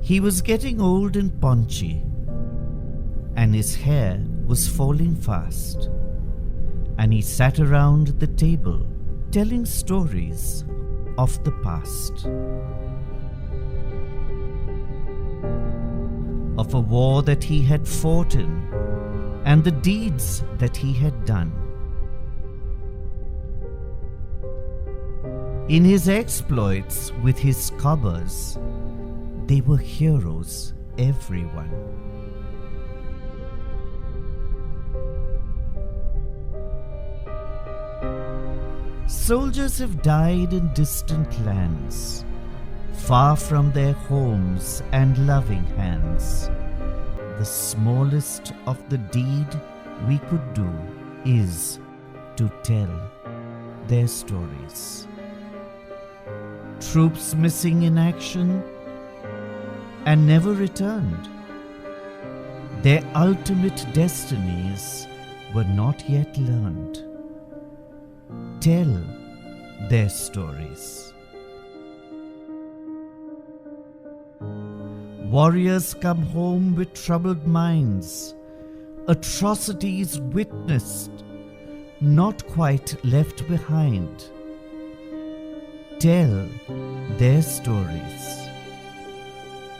He was getting old and paunchy, and his hair was falling fast, and he sat around the table telling stories of the past, of a war that he had fought in and the deeds that he had done. In his exploits with his cobbers, they were heroes, everyone. Soldiers have died in distant lands, far from their homes and loving hands. The smallest of the deed we could do is to tell their stories. Troops missing in action and never returned. Their ultimate destinies were not yet learned. Tell their stories. Warriors come home with troubled minds, atrocities witnessed, not quite left behind. Tell their stories.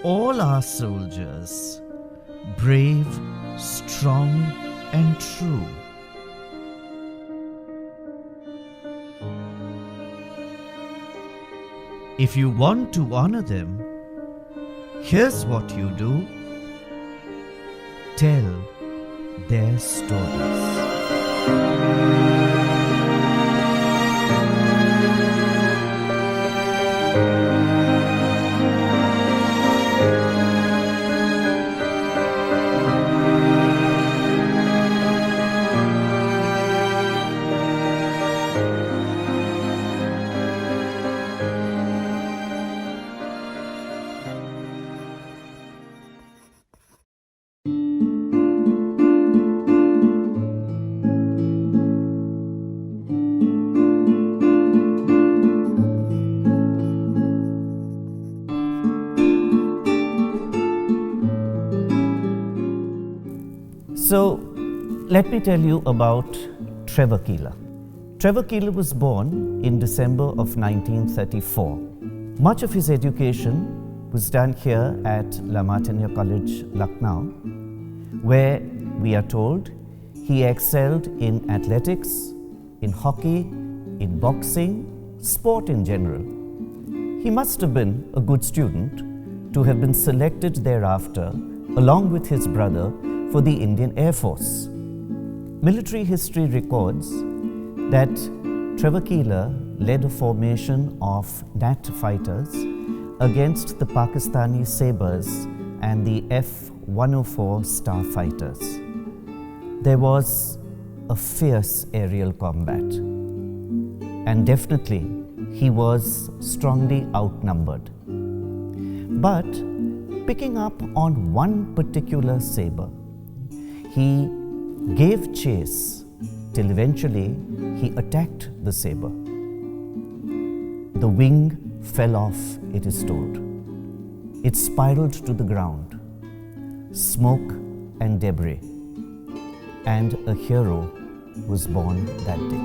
All our soldiers, brave, strong, and true. If you want to honor them, here's what you do. Tell their stories. So, let me tell you about Trevor Keeler. Trevor Keeler was born in December of 1934. Much of his education was done here at La Martiniere College, Lucknow, where we are told he excelled in athletics, in hockey, in boxing, sport in general. He must have been a good student to have been selected thereafter, along with his brother, for the Indian Air Force. Military history records that Trevor Keeler led a formation of NAT fighters against the Pakistani Sabres and the F-104 Starfighters. There was a fierce aerial combat, and definitely he was strongly outnumbered. But picking up on one particular sabre, he gave chase till eventually he attacked the sabre. The wing fell off, it is told. It spiraled to the ground, smoke and debris, and a hero was born that day.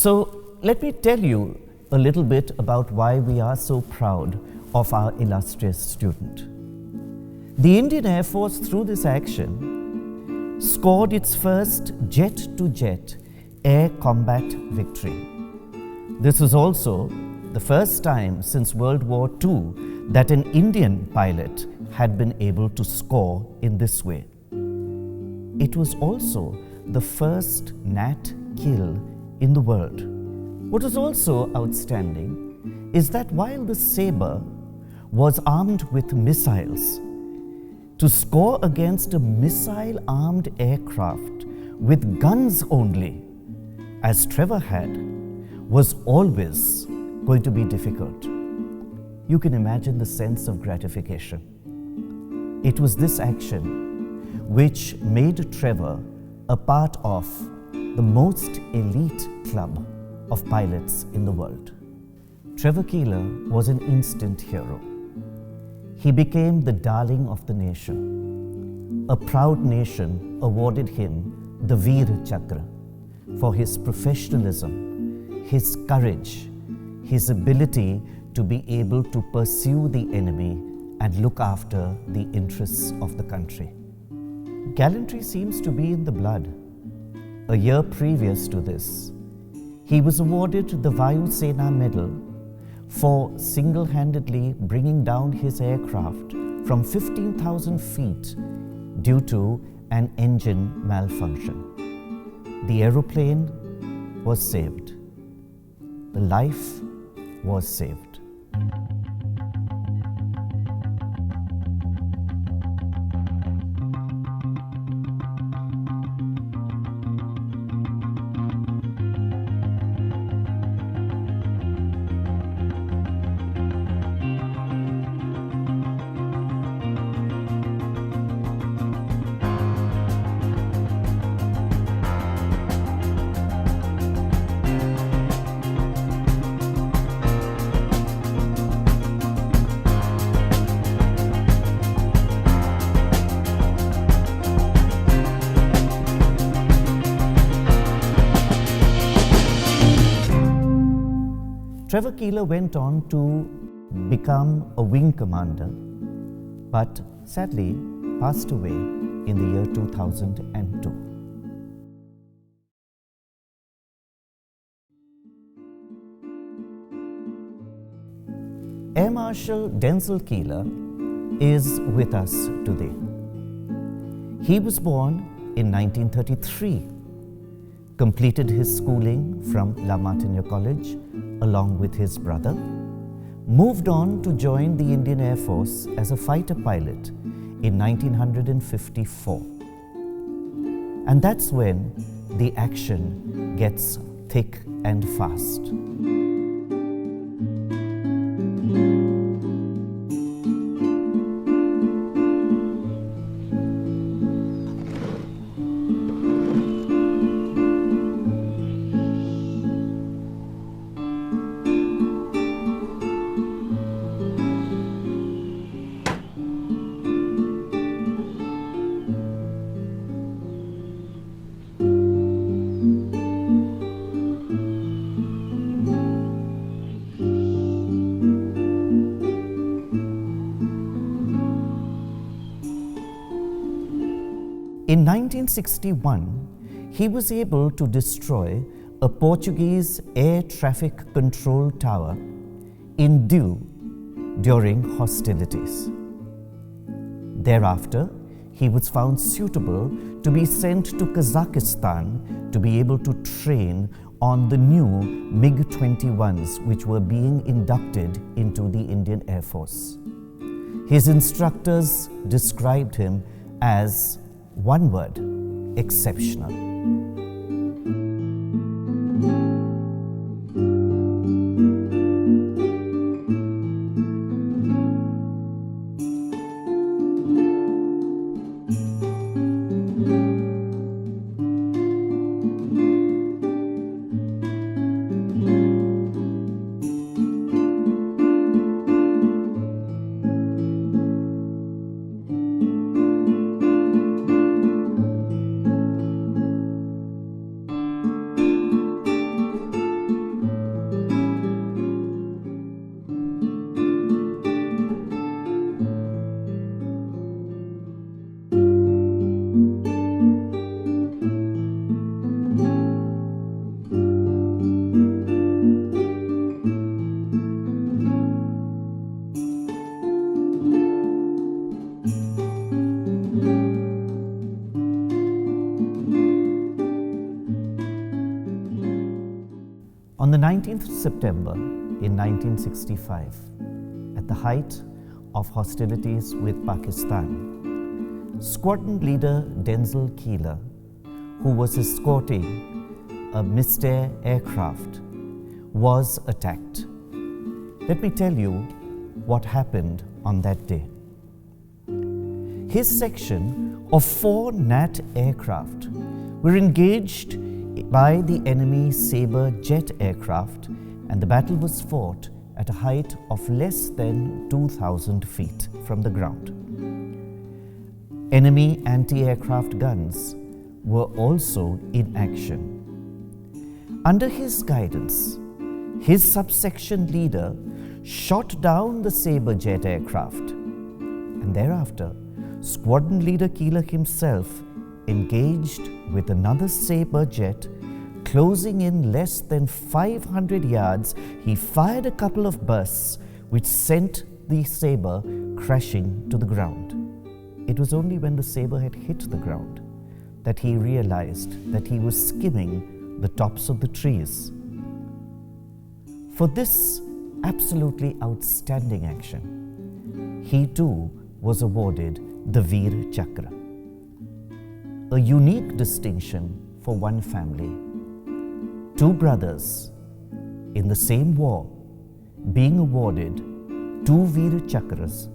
So let me tell you a little bit about why we are so proud of our illustrious student. The Indian Air Force, through this action, scored its first jet-to-jet air combat victory. This was also the first time since World War II that an Indian pilot had been able to score in this way. It was also the first Nat kill in the world. What was also outstanding is that while the Sabre was armed with missiles, to score against a missile-armed aircraft with guns only, as Trevor had, was always going to be difficult. You can imagine the sense of gratification. It was this action which made Trevor a part of the most elite club of pilots in the world. Trevor Keeler was an instant hero. He became the darling of the nation. A proud nation awarded him the Veer Chakra for his professionalism, his courage, his ability to be able to pursue the enemy and look after the interests of the country. Gallantry seems to be in the blood. A year previous to this, he was awarded the Vayu Sena Medal for single-handedly bringing down his aircraft from 15,000 feet due to an engine malfunction. The aeroplane was saved. The life was saved. Trevor Keeler went on to become a wing commander, but sadly passed away in the year 2002. Air Marshal Denzel Keeler is with us today. He was born in 1933, completed his schooling from La Martiniere College along with his brother, moved on to join the Indian Air Force as a fighter pilot in 1954. And that's when the action gets thick and fast. In 1961, he was able to destroy a Portuguese air traffic control tower in Diu during hostilities. Thereafter, he was found suitable to be sent to Kazakhstan to be able to train on the new MiG-21s which were being inducted into the Indian Air Force. His instructors described him as one word: exceptional. On the 19th of September in 1965, at the height of hostilities with Pakistan, squadron leader Denzel Keeler, who was escorting a Mystère aircraft, was attacked. Let me tell you what happened on that day. His section of 4 Nat aircraft were engaged by the enemy Sabre jet aircraft, and the battle was fought at a height of less than 2,000 feet from the ground. Enemy anti-aircraft guns were also in action. Under his guidance, his subsection leader shot down the Sabre jet aircraft, and thereafter, squadron leader Keeler himself engaged with another Sabre jet. Closing in less than 500 yards, he fired a couple of bursts which sent the Sabre crashing to the ground. It was only when the Sabre had hit the ground that he realized that he was skimming the tops of the trees. For this absolutely outstanding action, he too was awarded the Veer Chakra, a unique distinction for one family. 2 brothers in the same war being awarded 2 Veer Chakras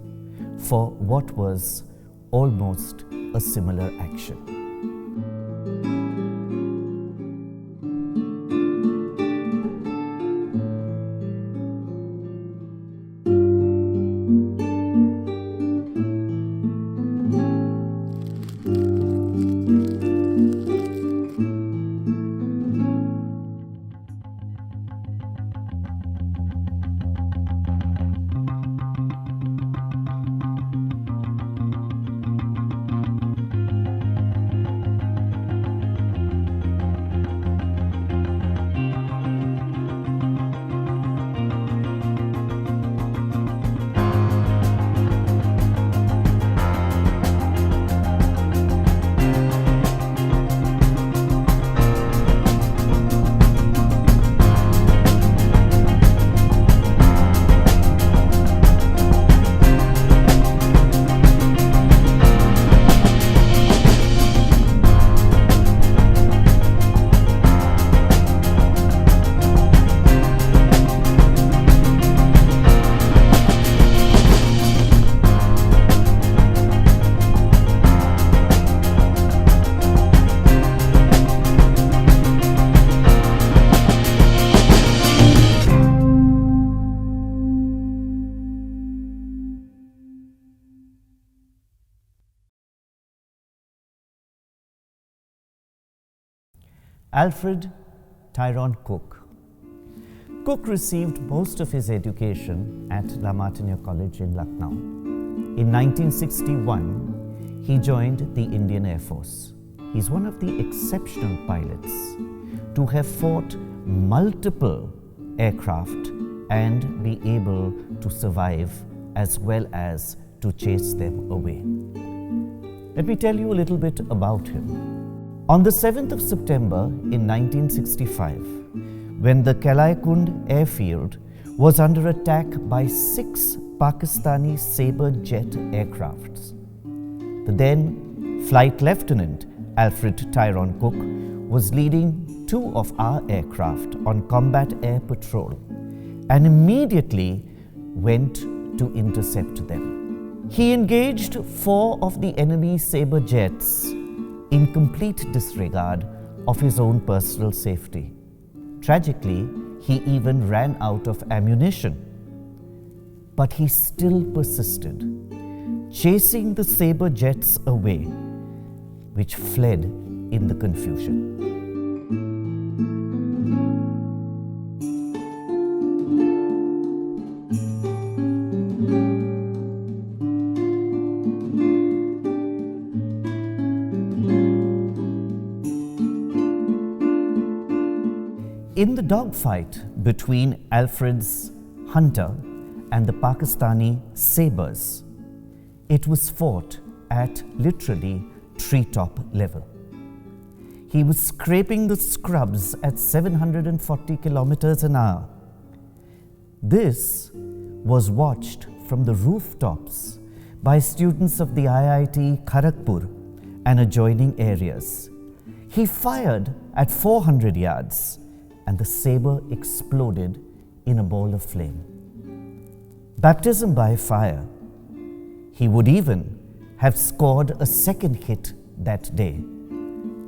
for what was almost a similar action. Alfred Tyrone Cook. Cook received most of his education at La Martiniere College in Lucknow. In 1961, he joined the Indian Air Force. He's one of the exceptional pilots to have fought multiple aircraft and be able to survive as well as to chase them away. Let me tell you a little bit about him. On the 7th of September in 1965, when the Kalaikund airfield was under attack by 6 Pakistani Sabre jet aircrafts, the then Flight Lieutenant Alfred Tyrone Cook was leading 2 of our aircraft on combat air patrol and immediately went to intercept them. He engaged 4 of the enemy Sabre jets in complete disregard of his own personal safety. Tragically, he even ran out of ammunition. But he still persisted, chasing the Sabre jets away, which fled in the confusion. In the dogfight between Alfred's Hunter and the Pakistani Sabres, it was fought at literally treetop level. he was scraping the scrubs at 740 kilometers an hour. This was watched from the rooftops by students of the IIT Kharagpur and adjoining areas. He fired at 400 yards and the saber exploded in a ball of flame. Baptism by fire. He would even have scored a second hit that day,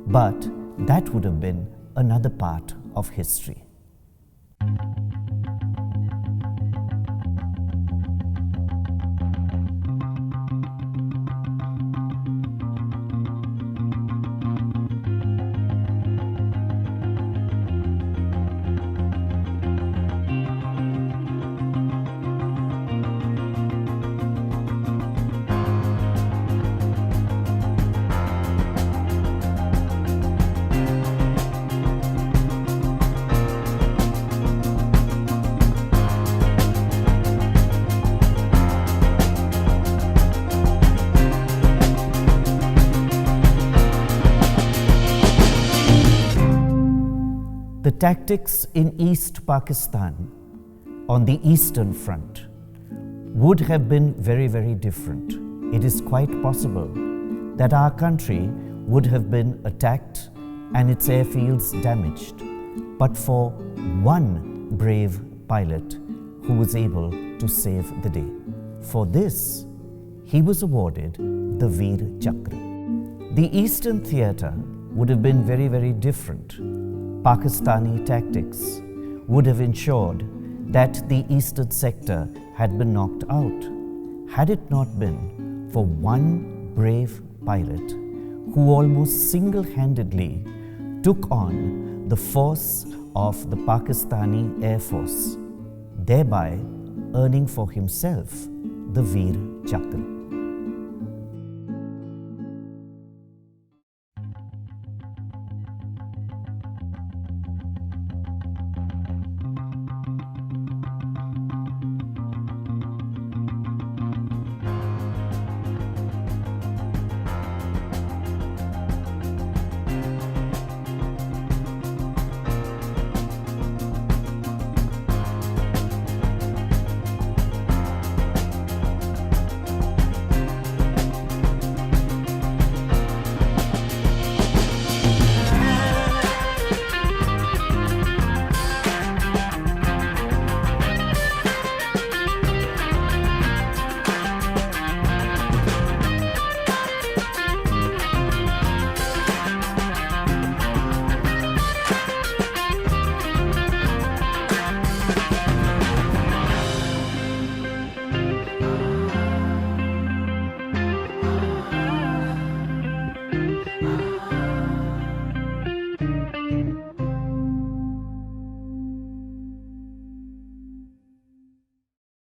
but that would have been another part of history. The tactics in East Pakistan on the Eastern Front would have been very, very different. It is quite possible that our country would have been attacked and its airfields damaged, but for one brave pilot who was able to save the day. For this, he was awarded the Veer Chakra. The Eastern theatre would have been very, very different. Pakistani tactics would have ensured that the eastern sector had been knocked out, had it not been for one brave pilot who almost single-handedly took on the force of the Pakistani Air Force, thereby earning for himself the Veer Chakra.